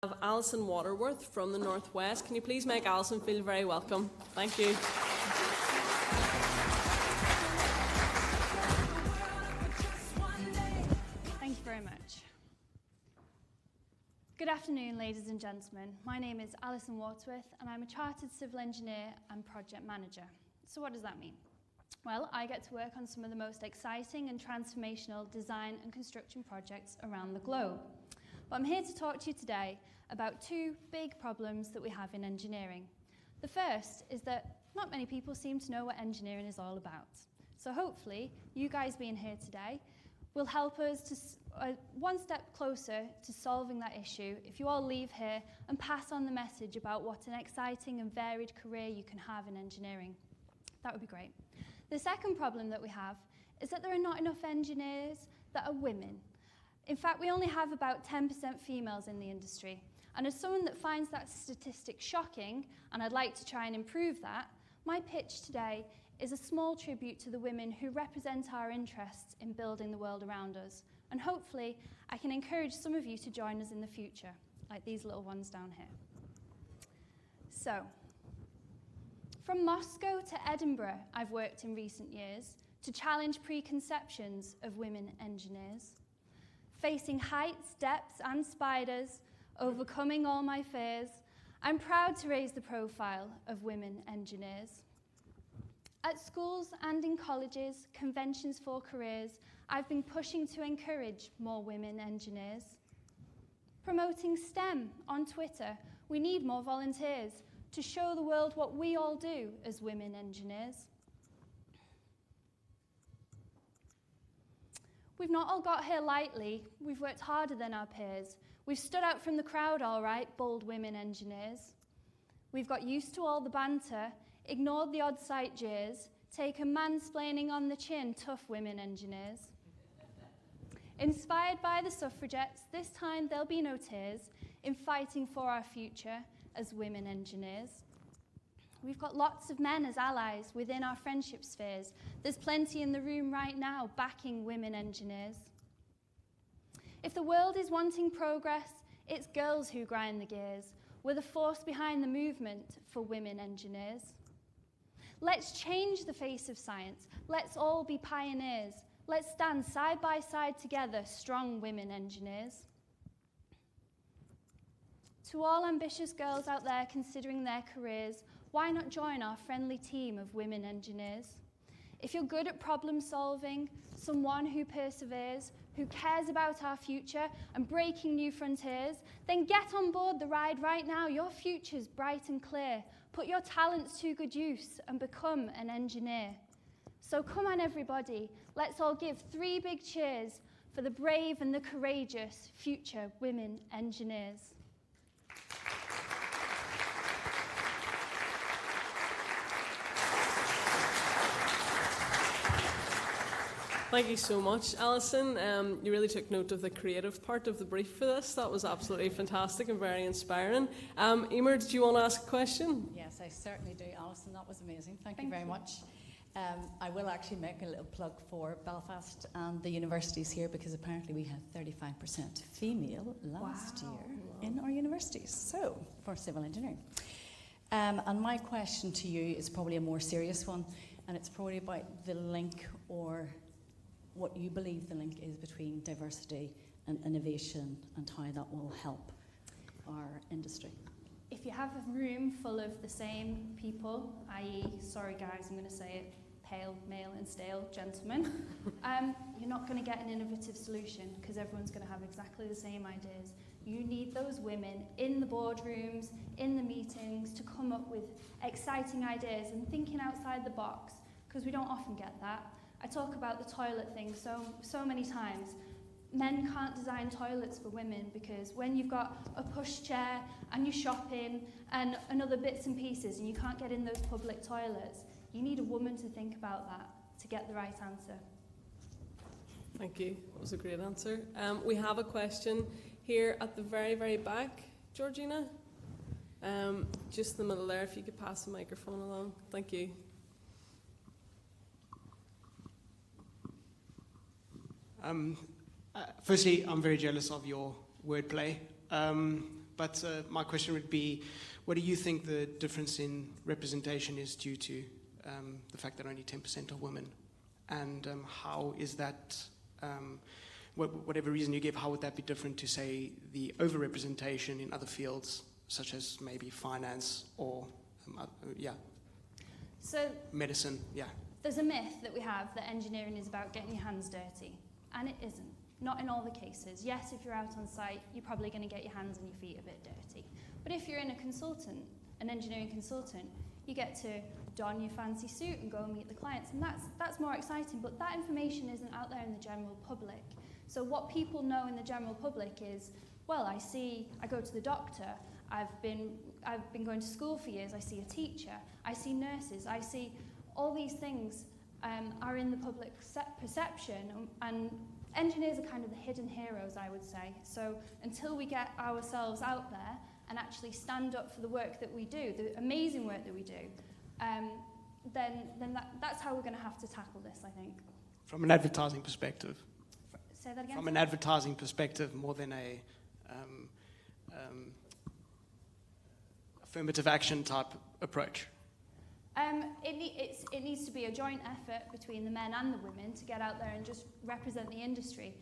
Have Alison Waterworth from the Northwest. Can you please make Alison feel very welcome? Thank you. Thank you very much. Good afternoon, ladies and gentlemen. My name is Alison Waterworth, and I'm a Chartered Civil Engineer and Project Manager. So what does that mean? Well, I get to work on some of the most exciting and transformational design and construction projects around the globe. But I'm here to talk to you today about two big problems that we have in engineering. The first is that not many people seem to know what engineering is all about. So hopefully, you guys being here today will help us to one step closer to solving that issue if you all leave here and pass on the message about what an exciting and varied career you can have in engineering. That would be great. The second problem that we have is that there are not enough engineers that are women. In fact, we only have about 10% females in the industry. And as someone that finds that statistic shocking, and I'd like to try and improve that, my pitch today is a small tribute to the women who represent our interests in building the world around us. And hopefully, I can encourage some of you to join us in the future, like these little ones down here. So, from Moscow to Edinburgh, I've worked in recent years to challenge preconceptions of women engineers. Facing heights, depths, and spiders, overcoming all my fears, I'm proud to raise the profile of women engineers. At schools and in colleges, conventions for careers, I've been pushing to encourage more women engineers. Promoting STEM on Twitter, we need more volunteers to show the world what we all do as women engineers. We've not all got here lightly. We've worked harder than our peers. We've stood out from the crowd, all right, bold women engineers. We've got used to all the banter, ignored the odd sight jeers, taken mansplaining on the chin, tough women engineers. Inspired by the suffragettes, this time there'll be no tears in fighting for our future as women engineers. We've got lots of men as allies within our friendship spheres. There's plenty in the room right now backing women engineers. If the world is wanting progress, it's girls who grind the gears. We're the force behind the movement for women engineers. Let's change the face of science. Let's all be pioneers. Let's stand side by side together, strong women engineers. To all ambitious girls out there considering their careers, why not join our friendly team of women engineers? If you're good at problem solving, someone who perseveres, who cares about our future and breaking new frontiers, then get on board the ride right now. Your future's bright and clear. Put your talents to good use and become an engineer. So come on, everybody, let's all give 3 big cheers for the brave and the courageous future women engineers. Thank you so much, Alison. You really took note of the creative part of the brief for this. That was absolutely fantastic and very inspiring. Emer, did you want to ask a question? Yes, I certainly do, Alison. That was amazing. Thank you very much. I will actually make a little plug for Belfast and the universities here, because apparently we had 35% female last year in our universities, so for civil engineering. And my question to you is probably a more serious one, and it's probably about the link, or what you believe the link is, between diversity and innovation and how that will help our industry. If you have a room full of the same people, i.e., sorry guys, I'm going to say it, pale, male and stale gentlemen, you're not going to get an innovative solution, because everyone's going to have exactly the same ideas. You need those women in the boardrooms, in the meetings, to come up with exciting ideas and thinking outside the box, because we don't often get that. I talk about the toilet thing so many times. Men can't design toilets for women, because when you've got a pushchair and you're shopping and other bits and pieces and you can't get in those public toilets, you need a woman to think about that to get the right answer. Thank you. That was a great answer. We have a question here at the very, very back. Georgina? Just in the middle there, if you could pass the microphone along. Thank you. Firstly, I'm very jealous of your wordplay, But my question would be, what do you think the difference in representation is due to the fact that only 10% are women? And how is that, whatever reason you give, how would that be different to, say, the overrepresentation in other fields, such as maybe finance or, So medicine, there's a myth that we have that engineering is about getting your hands dirty, and it isn't. Not in all the cases. Yes, if you're out on site, you're probably going to get your hands and your feet a bit dirty. But if you're in an engineering consultant, you get to don your fancy suit and go and meet the clients, and that's more exciting. But that information isn't out there in the general public. So what people know in the general public is, well, I go to the doctor, I've been going to school for years, I see a teacher, I see nurses, I see all these things are in the public perception, and engineers are kind of the hidden heroes, I would say. So until we get ourselves out there and actually stand up for the work that we do, the amazing work that we do, then that's how we're going to have to tackle this, I think. From an advertising perspective? Say that again? From an advertising perspective, more than a affirmative action type approach? It needs to be a joint effort between the men and the women to get out there and just represent the industry.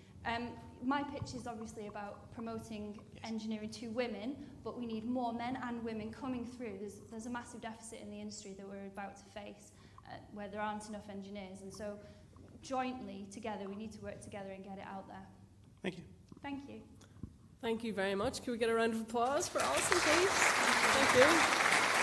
My pitch is obviously about promoting engineering to women, but we need more men and women coming through. There's a massive deficit in the industry that we're about to face, where there aren't enough engineers, and so jointly, together, we need to work together and get it out there. Thank you. Thank you. Thank you very much. Can we get a round of applause for Alison, please? Thank you.